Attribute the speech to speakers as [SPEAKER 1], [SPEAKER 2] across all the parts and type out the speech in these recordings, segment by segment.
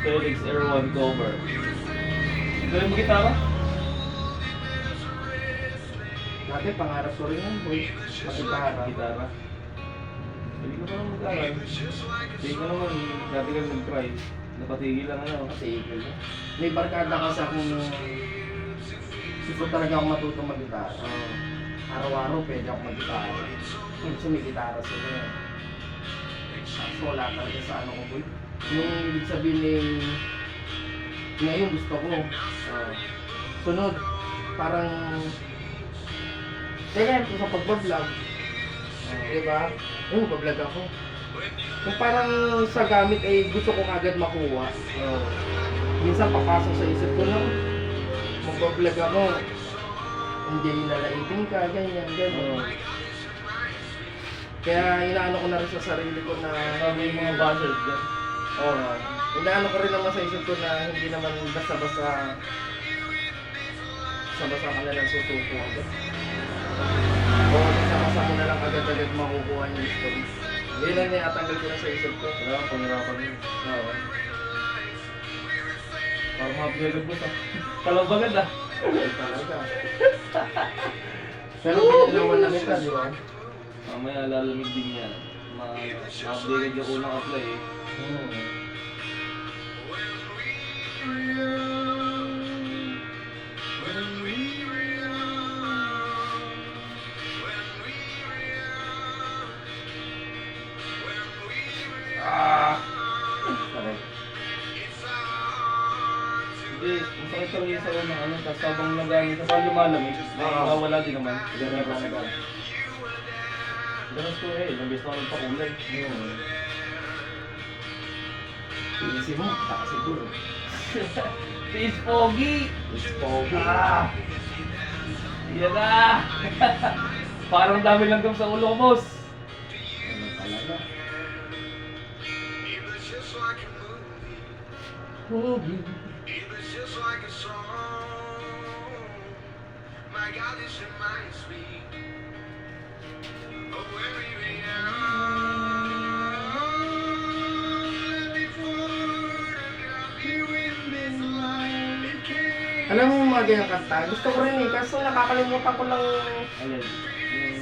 [SPEAKER 1] Felix Air 1 cover. Gawin mo gitara?
[SPEAKER 2] Dati pangarap ko rin yan, boy. Magkikara.
[SPEAKER 1] Gitara. Hindi ko naman mag-aral. Hindi ko naman, dati ka nag-try. Napatigil lang ano.
[SPEAKER 2] Matigil na. May barkada kasi akong gusto talaga ako matutong mag-gitara. Araw-araw pwede ako mag-gitara. Kasi may gitara sila. Kaso wala talaga sa ano ko, boy. Yung ibig sabihin ngayon gusto ko. Sunod, parang kaya ito sa pag-vlog. Diba? Yung mag-vlog ako. Kung parang sa gamit ay gusto ko agad makuha. Minsan papasok sa isip ko lang, mag-vlog ako. Hindi nalaitin ka, ganyan, ganyan. Kaya inaano ko na rin sa sarili ko na
[SPEAKER 1] Sabi yung mga bashers dyan.
[SPEAKER 2] inaano ko rin naman sa isip ko na hindi naman basta-basta ka na lang susuko agad. O basta-basta mo na lang agad-agad makukuha yung story. Yun lang natanggal ko na sa isip ko.
[SPEAKER 1] Kailangan pangirapan yun.
[SPEAKER 2] Oo.
[SPEAKER 1] Parang mga mo sa kalabagad ah.
[SPEAKER 2] Ay, talaga. Pero pinalawan na kita, di ba?
[SPEAKER 1] Mamaya lalamig din yan. Ma-update yung unang apply eh.
[SPEAKER 2] Correct.
[SPEAKER 1] Hindi, masakit lang yun sa unang ano, tapos habang nagano sa pag lumalamig, nakawala din naman. Ganyan pa naman. Ganun ko eh, ilang beses na ako nagpakulay.
[SPEAKER 2] Iisip mo, taka siguro.
[SPEAKER 1] Tiis pogi!
[SPEAKER 2] It's pogi.
[SPEAKER 1] Yan na! Parang dami lang sa ulo ko, boss.
[SPEAKER 2] Ano talaga? Pogi. Alam mo yung mga ganyang kanta? Gusto ko rin eh, kaso nakakalimutan ko lang
[SPEAKER 1] Alin?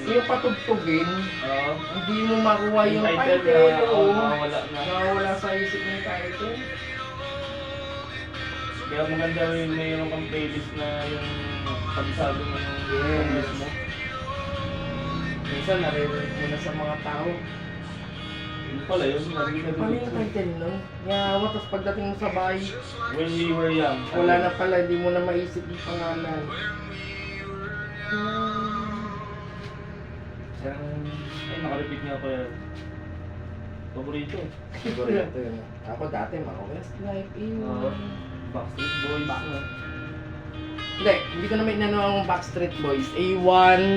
[SPEAKER 2] yung patugtugin.
[SPEAKER 1] Oo.
[SPEAKER 2] Hindi mo makuha yung
[SPEAKER 1] title
[SPEAKER 2] title.
[SPEAKER 1] na,
[SPEAKER 2] Oo.
[SPEAKER 1] nakawala na.
[SPEAKER 2] Nakawala sa isip yung title.
[SPEAKER 1] Kaya maganda rin mayroon kang playlist na yung pagsabi mo yung list mo.
[SPEAKER 2] Minsan naririnig mo na sa mga tao.
[SPEAKER 1] Yun pala yun, narinig na
[SPEAKER 2] Ano
[SPEAKER 1] din.
[SPEAKER 2] yung title nun? Yawa, tapos pagdating mo sa bahay,
[SPEAKER 1] When we were young.
[SPEAKER 2] wala na pala, hindi mo na maisip yung pangalan.
[SPEAKER 1] Ay, nakarepeat nga pa yan. Paborito.
[SPEAKER 2] Siguro ito yun. Ako dati mga Westlife,
[SPEAKER 1] Oo. Backstreet Boys.
[SPEAKER 2] Hindi ko naman inano ang Backstreet Boys. A1,